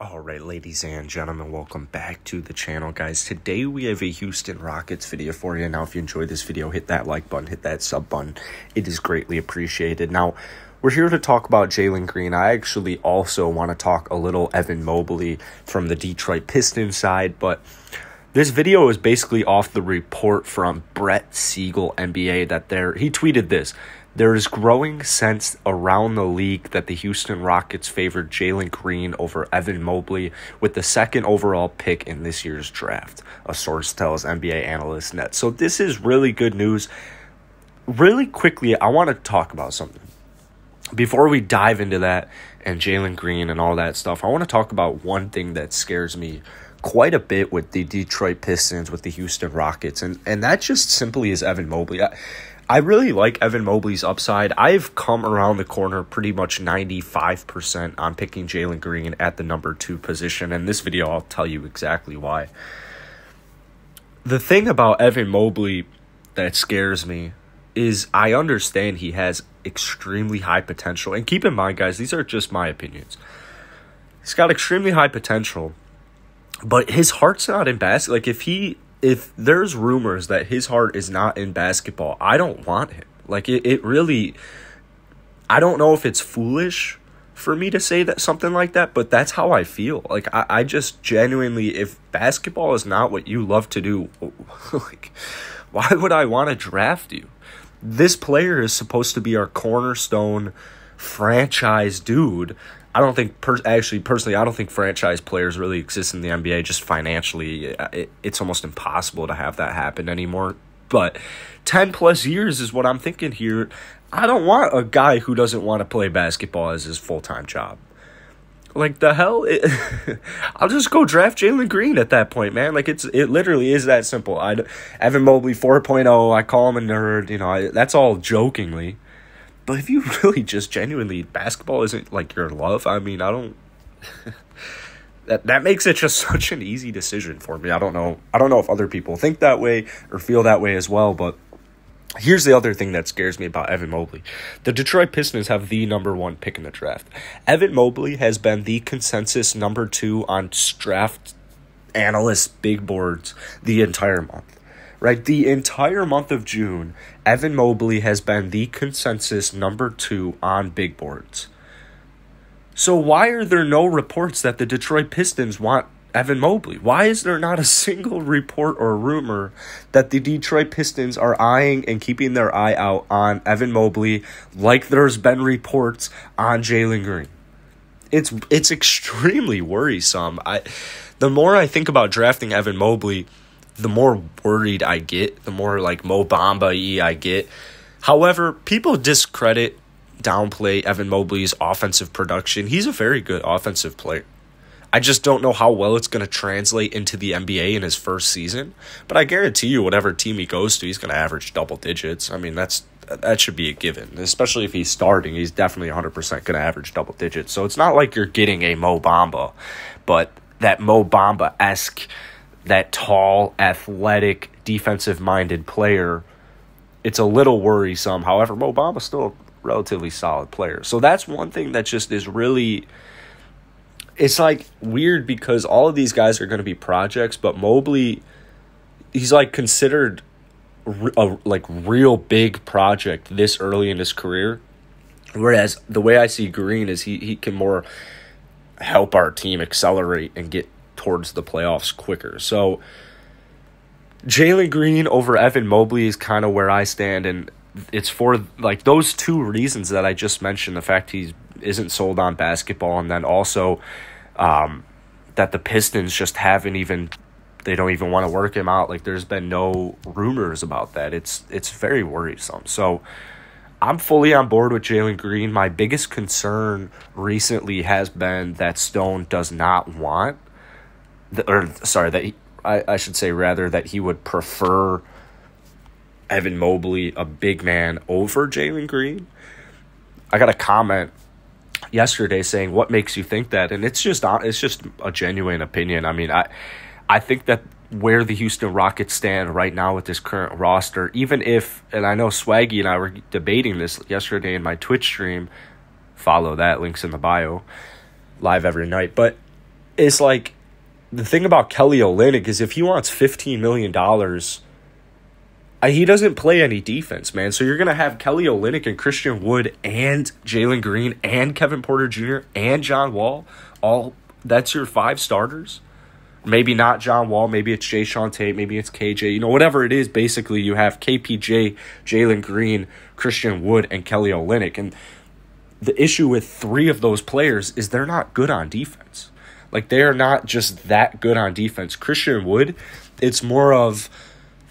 Alright, ladies and gentlemen, welcome back to the channel, guys. Today we have a Houston Rockets video for you. Now, if you enjoyed this video, hit that like button, hit that sub button. It is greatly appreciated. Now, we're here to talk about Jalen Green. I actually also want to talk a little Evan Mobley from the Detroit Pistons side, but this video is basically off the report from Brett Siegel, NBA, that he tweeted this. There is growing sense around the league that the Houston Rockets favored Jalen Green over Evan Mobley with the second overall pick in this year's draft, a source tells NBA analyst Net. So this is really good news. Really quickly, I want to talk about something. Before we dive into that and Jalen Green and all that stuff, I want to talk about one thing that scares me quite a bit with the Detroit Pistons, with the Houston Rockets, and that just simply is Evan Mobley. I really like Evan Mobley's upside. I've come around the corner pretty much 95% on picking Jalen Green at the number 2 position. In this video, I'll tell you exactly why. The thing about Evan Mobley that scares me is I understand he has extremely high potential. And keep in mind, guys, these are just my opinions. He's got extremely high potential, but his heart's not in basketball. Like, if there's rumors that his heart is not in basketball, I don't want him. Like, it really, I don't know if it's foolish for me to say that something like that, but that's how I feel. Like, I just genuinely, if basketball is not what you love to do, like, why would I want to draft you? This player is supposed to be our cornerstone franchise dude. I don't think, personally, I don't think franchise players really exist in the NBA. Just financially, it's almost impossible to have that happen anymore. But 10 plus years is what I'm thinking here. I don't want a guy who doesn't want to play basketball as his full-time job. Like, the hell? I'll just go draft Jalen Green at that point, man. Like, it literally is that simple. Evan Mobley 4.0, I call him a nerd. That's all jokingly. But if you really just genuinely, basketball isn't like your love, I mean, I don't that makes it just such an easy decision for me. I don't know if other people think that way or feel that way as well, but here's the other thing that scares me about Evan Mobley. The Detroit Pistons have the number 1 pick in the draft. Evan Mobley has been the consensus number 2 on draft analyst big boards the entire month. Right, the entire month of June, Evan Mobley has been the consensus number 2 on big boards. So why are there no reports that the Detroit Pistons want Evan Mobley? Why is there not a single report or rumor that the Detroit Pistons are eyeing and keeping their eye out on Evan Mobley like there's been reports on Jalen Green? It's extremely worrisome. The more I think about drafting Evan Mobley, the more worried I get, the more like Mo Bamba-y I get. However, people downplay Evan Mobley's offensive production. He's a very good offensive player. I just don't know how well it's going to translate into the NBA in his first season. But I guarantee you, whatever team he goes to, he's going to average double digits. I mean, that should be a given. Especially if he's starting, he's definitely 100% going to average double digits. So it's not like you're getting a Mo Bamba, but that Mo Bamba-esque, that tall, athletic, defensive-minded player, it's a little worrisome. However, Mo Bamba's still a relatively solid player. So that's one thing that just is really, it's like weird because all of these guys are going to be projects, but Mobley, he's like considered a like real big project this early in his career. Whereas the way I see Green is he can more help our team accelerate and get towards the playoffs quicker. So Jalen Green over Evan Mobley is kind of where I stand, and it's for like those 2 reasons that I just mentioned. The fact he isn't sold on basketball, and then also that the Pistons just they don't even want to work him out. Like, there's been no rumors about that. It's very worrisome. So I'm fully on board with Jalen Green. My biggest concern recently has been that Stone does not want, I should say rather that he would prefer Evan Mobley, a big man, over Jalen Green. I got a comment yesterday saying, "What makes you think that?" And it's just a genuine opinion. I mean, I think that where the Houston Rockets stand right now with this current roster, even if, and I know Swaggy and I were debating this yesterday in my Twitch stream, follow that, links in the bio, live every night, but it's like, the thing about Kelly Olynyk is if he wants $15 million, he doesn't play any defense, man. So you're going to have Kelly Olynyk and Christian Wood and Jalen Green and Kevin Porter Jr. and John Wall. That's your 5 starters. Maybe not John Wall. Maybe it's Jay Sean Tate. Maybe it's KJ. Whatever it is, basically you have KPJ, Jalen Green, Christian Wood, and Kelly Olynyk. And the issue with 3 of those players is they're not good on defense. Like, they are not just that good on defense. Christian Wood, it's more of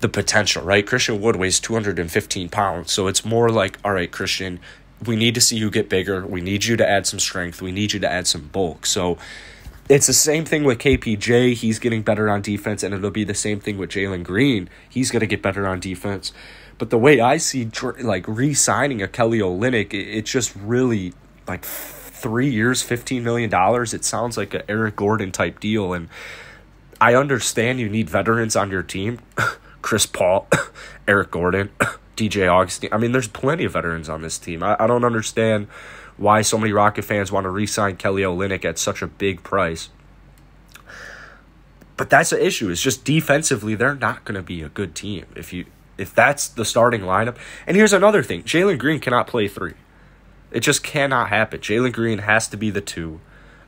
the potential, right? Christian Wood weighs 215 pounds. So it's more like, all right, Christian, we need to see you get bigger. We need you to add some strength. We need you to add some bulk. So it's the same thing with KPJ. He's getting better on defense, and it'll be the same thing with Jalen Green. He's going to get better on defense. But the way I see, like, re-signing a Kelly Olynyk, it's just really, like, 3 years, $15 million. It sounds like an Eric Gordon type deal. And I understand you need veterans on your team. Chris Paul, Eric Gordon, DJ Augustine. I mean, there's plenty of veterans on this team. I don't understand why so many Rocket fans want to re-sign Kelly Olynyk at such a big price. But that's the issue. It's just defensively, they're not going to be a good team if that's the starting lineup. And here's another thing. Jalen Green cannot play 3. It just cannot happen. Jalen Green has to be the 2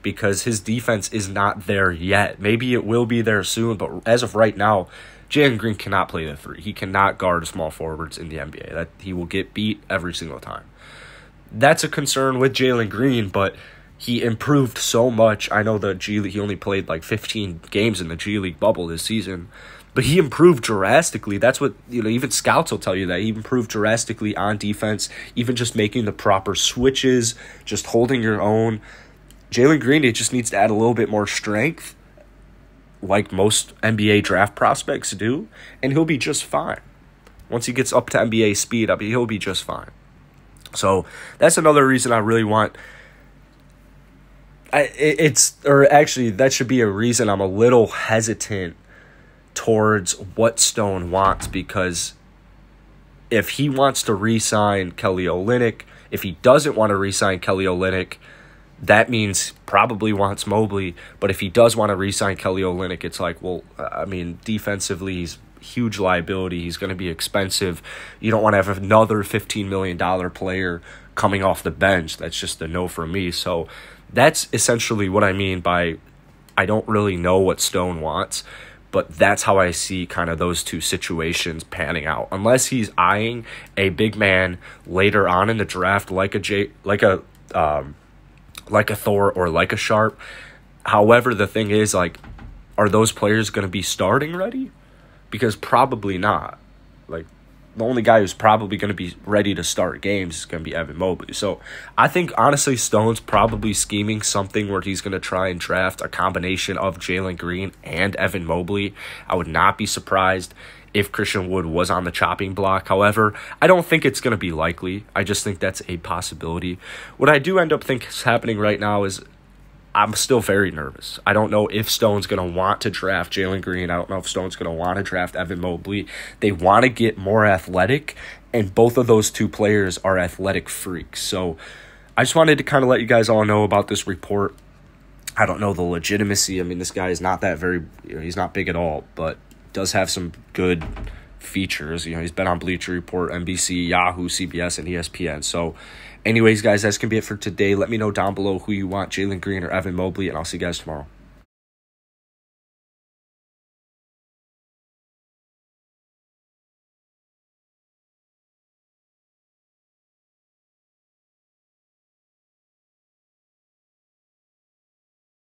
because his defense is not there yet. Maybe it will be there soon, but as of right now, Jalen Green cannot play the 3. He cannot guard small forwards in the NBA. He will get beat every single time. That's a concern with Jalen Green, but he improved so much. I know the G League, he only played like 15 games in the G League bubble this season, but he improved drastically. That's what, even scouts will tell you that. He improved drastically on defense, even just making the proper switches, just holding your own. Jalen Green, it just needs to add a little bit more strength, like most NBA draft prospects do, and he'll be just fine. Once he gets up to NBA speed, he'll be just fine. So that's another reason I really want. That should be a reason I'm a little hesitant towards what Stone wants, because if he wants to re-sign Kelly Olynyk, if he doesn't want to re-sign Kelly Olynyk, that means probably wants Mobley. But if he does want to re-sign Kelly Olynyk, it's like, well, I mean, defensively, he's a huge liability. He's going to be expensive. You don't want to have another $15 million player coming off the bench. That's just a no for me. So that's essentially what I mean by I don't really know what Stone wants, but that's how I see kind of those two situations panning out. Unless he's eyeing a big man later on in the draft, like a Thor or like a Sharp. However, the thing is, like, are those players going to be starting ready? Because probably not. Like, the only guy who's probably going to be ready to start games is going to be Evan Mobley. So I think, honestly, Stone's probably scheming something where he's going to try and draft a combination of Jalen Green and Evan Mobley. I would not be surprised if Christian Wood was on the chopping block. However, I don't think it's going to be likely. I just think that's a possibility. What I do end up think is happening right now is I'm still very nervous. I don't know if Stone's going to want to draft Jalen Green. I don't know if Stone's going to want to draft Evan Mobley. They want to get more athletic, and both of those two players are athletic freaks. So I just wanted to kind of let you guys all know about this report. I don't know the legitimacy. I mean, this guy is not that very, he's not big at all, but does have some good features. He's been on Bleacher Report, NBC, Yahoo, CBS, and ESPN. So anyways, guys, that's going to be it for today. Let me know down below who you want, Jalen Green or Evan Mobley, and I'll see you guys tomorrow.